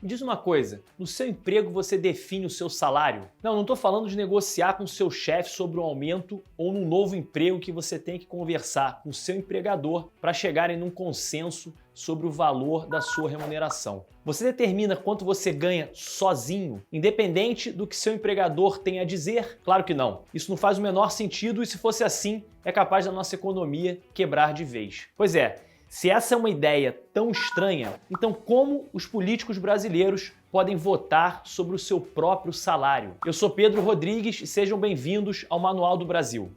Me diz uma coisa, no seu emprego você define o seu salário? Não estou falando de negociar com o seu chefe sobre um aumento ou num novo emprego que você tem que conversar com o seu empregador para chegarem num consenso sobre o valor da sua remuneração. Você determina quanto você ganha sozinho, independente do que seu empregador tem a dizer? Claro que não. Isso não faz o menor sentido e se fosse assim, é capaz da nossa economia quebrar de vez. Pois é, se essa é uma ideia tão estranha, então como os políticos brasileiros podem votar sobre o seu próprio salário? Eu sou Pedro Rodrigues e sejam bem-vindos ao Manual do Brasil.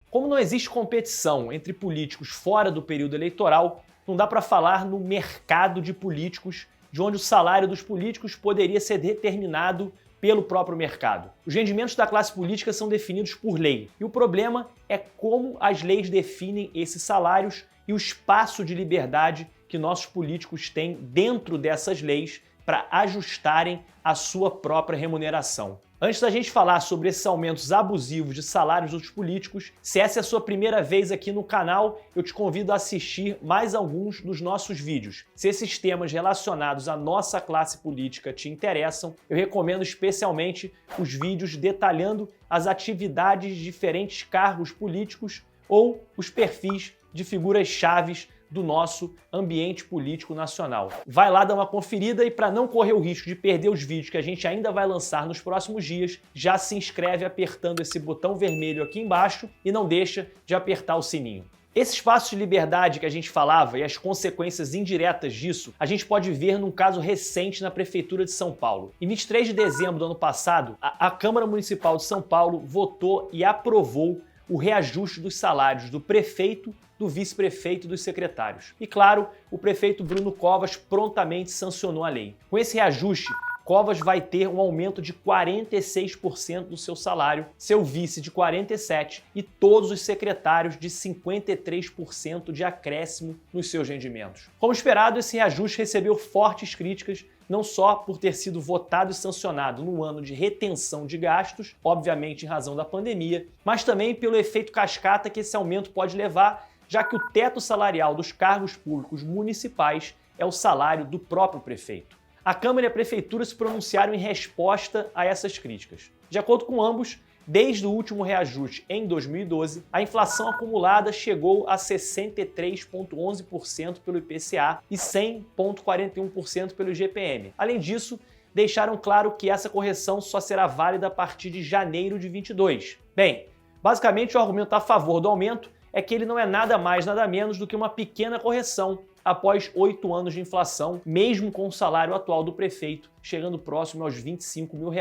Como não existe competição entre políticos fora do período eleitoral, não dá para falar no mercado de políticos, de onde o salário dos políticos poderia ser determinado pelo próprio mercado. Os rendimentos da classe política são definidos por lei. E o problema é como as leis definem esses salários e o espaço de liberdade que nossos políticos têm dentro dessas leis para ajustarem a sua própria remuneração. Antes da gente falar sobre esses aumentos abusivos de salários dos políticos, se essa é a sua primeira vez aqui no canal, eu te convido a assistir mais alguns dos nossos vídeos. Se esses temas relacionados à nossa classe política te interessam, eu recomendo especialmente os vídeos detalhando as atividades de diferentes cargos políticos ou os perfis de figuras chaves do nosso ambiente político nacional. Vai lá dar uma conferida e para não correr o risco de perder os vídeos que a gente ainda vai lançar nos próximos dias, já se inscreve apertando esse botão vermelho aqui embaixo e não deixa de apertar o sininho. Esse espaço de liberdade que a gente falava e as consequências indiretas disso, a gente pode ver num caso recente na Prefeitura de São Paulo. Em 23 de dezembro do ano passado, a Câmara Municipal de São Paulo votou e aprovou o reajuste dos salários do prefeito, do vice-prefeito e dos secretários. E claro, o prefeito Bruno Covas prontamente sancionou a lei. Com esse reajuste, Covas vai ter um aumento de 46% do seu salário, seu vice de 47% e todos os secretários de 53% de acréscimo nos seus rendimentos. Como esperado, esse reajuste recebeu fortes críticas, não só por ter sido votado e sancionado no ano de retenção de gastos, obviamente em razão da pandemia, mas também pelo efeito cascata que esse aumento pode levar, já que o teto salarial dos cargos públicos municipais é o salário do próprio prefeito. A Câmara e a Prefeitura se pronunciaram em resposta a essas críticas. De acordo com ambos, desde o último reajuste em 2012, a inflação acumulada chegou a 63,11% pelo IPCA e 100,41% pelo IGPM. Além disso, deixaram claro que essa correção só será válida a partir de janeiro de 2022. Bem, basicamente o argumento a favor do aumento é que ele não é nada mais, nada menos do que uma pequena correção após 8 anos de inflação, mesmo com o salário atual do prefeito chegando próximo aos R$25 mil.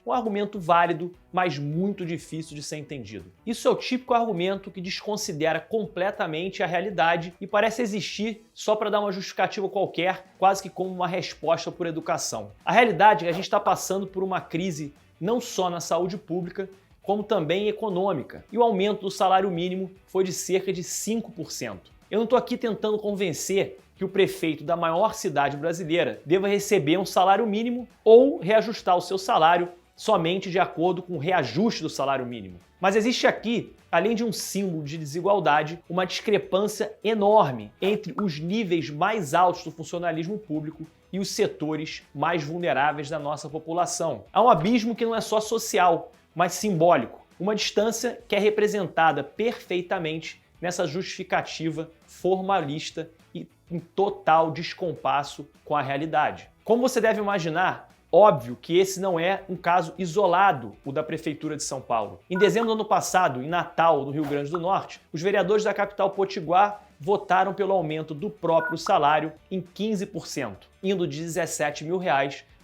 Um argumento válido, mas muito difícil de ser entendido. Isso é o típico argumento que desconsidera completamente a realidade e parece existir só para dar uma justificativa qualquer, quase que como uma resposta por educação. A realidade é que a gente está passando por uma crise não só na saúde pública, como também econômica, e o aumento do salário mínimo foi de cerca de 5%. Eu não estou aqui tentando convencer que o prefeito da maior cidade brasileira deva receber um salário mínimo ou reajustar o seu salário somente de acordo com o reajuste do salário mínimo. Mas existe aqui, além de um símbolo de desigualdade, uma discrepância enorme entre os níveis mais altos do funcionalismo público e os setores mais vulneráveis da nossa população. Há um abismo que não é só social, mas simbólico. Uma distância que é representada perfeitamente nessa justificativa formalista e em total descompasso com a realidade. Como você deve imaginar, óbvio que esse não é um caso isolado, o da Prefeitura de São Paulo. Em dezembro do ano passado, em Natal, no Rio Grande do Norte, os vereadores da capital potiguar votaram pelo aumento do próprio salário em 15%, indo de R$17 mil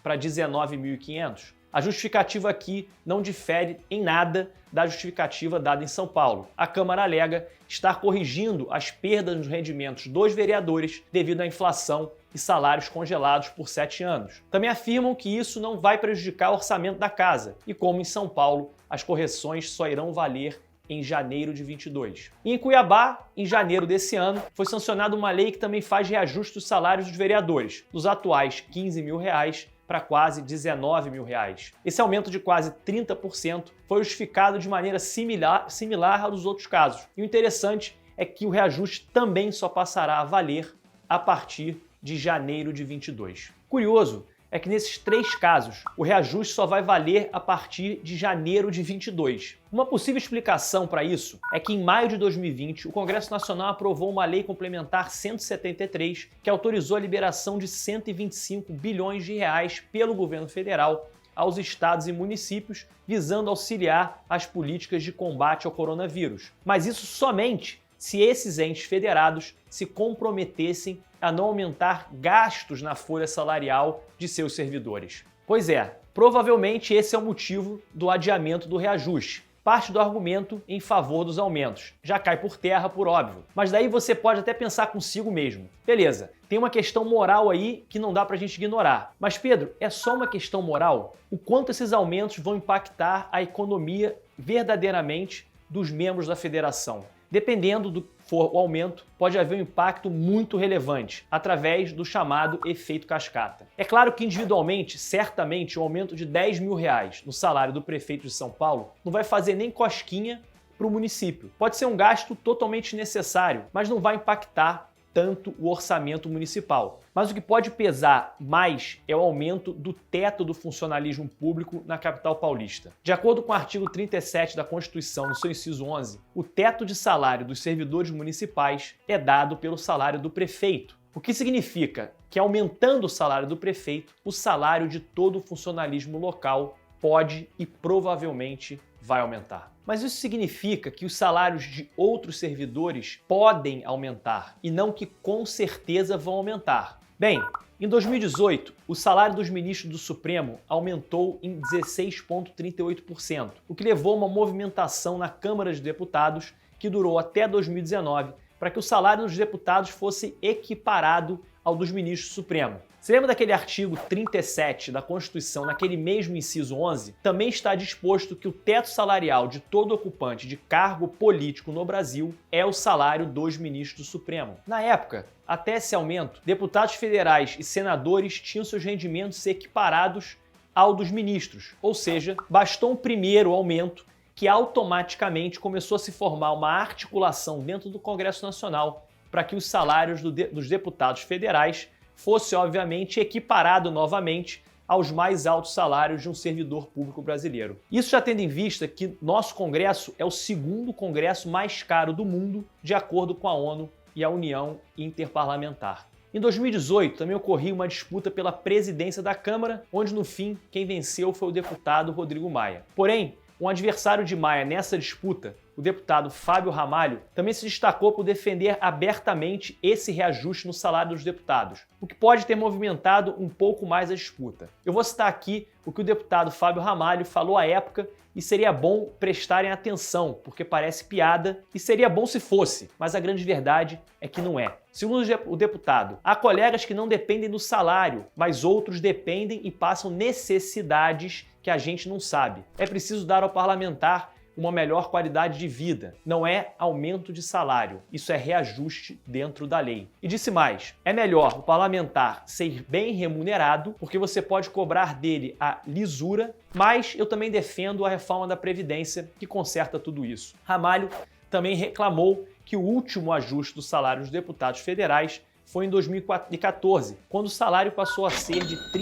para R$19.500. A justificativa aqui não difere em nada da justificativa dada em São Paulo. A Câmara alega estar corrigindo as perdas nos rendimentos dos vereadores devido à inflação e salários congelados por 7 anos. Também afirmam que isso não vai prejudicar o orçamento da casa e, como em São Paulo, as correções só irão valer em janeiro de 22. E em Cuiabá, em janeiro desse ano, foi sancionada uma lei que também faz reajuste dos salários dos vereadores, dos atuais R$15 mil para quase R$19 mil. Esse aumento de quase 30% foi justificado de maneira similar ao dos outros casos. E o interessante é que o reajuste também só passará a valer a partir de janeiro de 22. Curioso é que nesses 3 casos, o reajuste só vai valer a partir de janeiro de 22. Uma possível explicação para isso é que em maio de 2020, o Congresso Nacional aprovou uma lei complementar 173 que autorizou a liberação de 125 bilhões de reais pelo governo federal aos estados e municípios, visando auxiliar as políticas de combate ao coronavírus. Mas isso somente se esses entes federados se comprometessem a não aumentar gastos na folha salarial de seus servidores. Pois é, provavelmente esse é o motivo do adiamento do reajuste. Parte do argumento em favor dos aumentos. Já cai por terra, por óbvio. Mas daí você pode até pensar consigo mesmo. Beleza, tem uma questão moral aí que não dá pra gente ignorar. Mas Pedro, é só uma questão moral? O quanto esses aumentos vão impactar a economia verdadeiramente dos membros da federação? Dependendo do que for o aumento, pode haver um impacto muito relevante, através do chamado efeito cascata. É claro que individualmente, certamente, um aumento de 10 mil reais no salário do prefeito de São Paulo não vai fazer nem cosquinha para o município. Pode ser um gasto totalmente necessário, mas não vai impactar tanto o orçamento municipal. Mas o que pode pesar mais é o aumento do teto do funcionalismo público na capital paulista. De acordo com o artigo 37 da Constituição, no seu inciso 11, o teto de salário dos servidores municipais é dado pelo salário do prefeito. O que significa que, aumentando o salário do prefeito, o salário de todo o funcionalismo local pode e provavelmente vai aumentar. Mas isso significa que os salários de outros servidores podem aumentar e não que com certeza vão aumentar. Bem, em 2018, o salário dos ministros do Supremo aumentou em 16,38%, o que levou a uma movimentação na Câmara dos Deputados que durou até 2019 para que o salário dos deputados fosse equiparado ao dos ministros do Supremo. Você lembra daquele artigo 37 da Constituição, naquele mesmo inciso 11? Também está disposto que o teto salarial de todo ocupante de cargo político no Brasil é o salário dos ministros do Supremo. Na época, até esse aumento, deputados federais e senadores tinham seus rendimentos equiparados ao dos ministros, ou seja, bastou um primeiro aumento que automaticamente começou a se formar uma articulação dentro do Congresso Nacional para que os salários dos deputados federais fosse, obviamente, equiparado novamente aos mais altos salários de um servidor público brasileiro. Isso já tendo em vista que nosso Congresso é o segundo Congresso mais caro do mundo, de acordo com a ONU e a União Interparlamentar. Em 2018, também ocorreu uma disputa pela presidência da Câmara, onde, no fim, quem venceu foi o deputado Rodrigo Maia. Porém, um adversário de Maia nessa disputa, o deputado Fábio Ramalho, também se destacou por defender abertamente esse reajuste no salário dos deputados, o que pode ter movimentado um pouco mais a disputa. Eu vou citar aqui o que o deputado Fábio Ramalho falou à época e seria bom prestarem atenção, porque parece piada e seria bom se fosse, mas a grande verdade é que não é. Segundo o deputado, há colegas que não dependem do salário, mas outros dependem e passam necessidades que a gente não sabe. É preciso dar ao parlamentar uma melhor qualidade de vida. Não é aumento de salário, isso é reajuste dentro da lei. E disse mais, é melhor o parlamentar ser bem remunerado, porque você pode cobrar dele a lisura, mas eu também defendo a reforma da Previdência que conserta tudo isso. Ramalho também reclamou que o último ajuste do salário dos deputados federais foi em 2014, quando o salário passou a ser de R$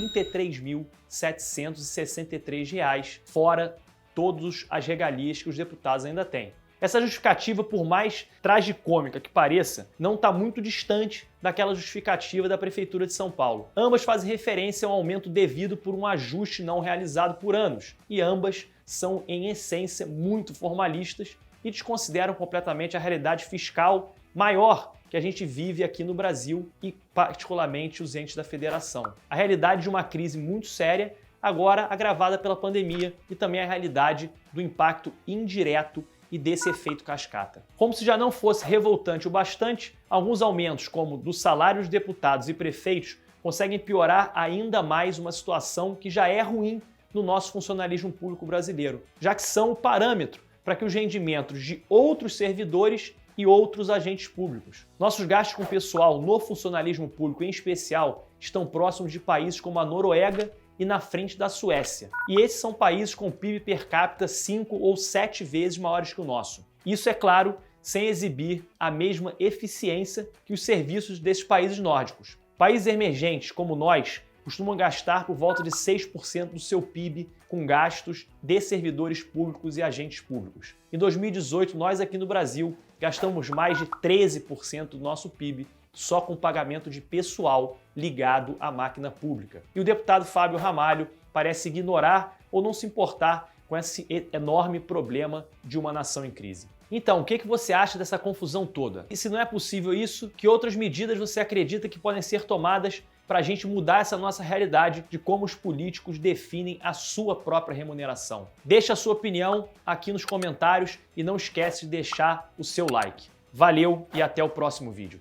33.763, fora todas as regalias que os deputados ainda têm. Essa justificativa, por mais tragicômica que pareça, não está muito distante daquela justificativa da Prefeitura de São Paulo. Ambas fazem referência a um aumento devido por um ajuste não realizado por anos, e ambas são, em essência, muito formalistas e desconsideram completamente a realidade fiscal maior que a gente vive aqui no Brasil e particularmente os entes da federação. A realidade de uma crise muito séria, agora agravada pela pandemia, e também a realidade do impacto indireto e desse efeito cascata. Como se já não fosse revoltante o bastante, alguns aumentos, como do salário dos deputados e prefeitos, conseguem piorar ainda mais uma situação que já é ruim no nosso funcionalismo público brasileiro, já que são o parâmetro para que os rendimentos de outros servidores e outros agentes públicos. Nossos gastos com pessoal no funcionalismo público, em especial, estão próximos de países como a Noruega e na frente da Suécia. E esses são países com PIB per capita 5 ou 7 vezes maiores que o nosso. Isso, é claro, sem exibir a mesma eficiência que os serviços desses países nórdicos. Países emergentes como nós costumam gastar por volta de 6% do seu PIB com gastos de servidores públicos e agentes públicos. Em 2018, nós aqui no Brasil gastamos mais de 13% do nosso PIB só com pagamento de pessoal ligado à máquina pública. E o deputado Fábio Ramalho parece ignorar ou não se importar com esse enorme problema de uma nação em crise. Então, o que você acha dessa confusão toda? E se não é possível isso, que outras medidas você acredita que podem ser tomadas para a gente mudar essa nossa realidade de como os políticos definem a sua própria remuneração? Deixa a sua opinião aqui nos comentários e não esquece de deixar o seu like. Valeu e até o próximo vídeo.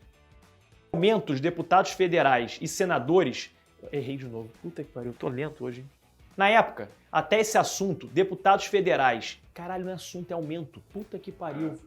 Aumentos, deputados federais e senadores... Errei de novo. Puta que pariu, tô lento hoje, hein? Na época, até esse assunto, deputados federais... Caralho, não é assunto, é aumento. Puta que pariu.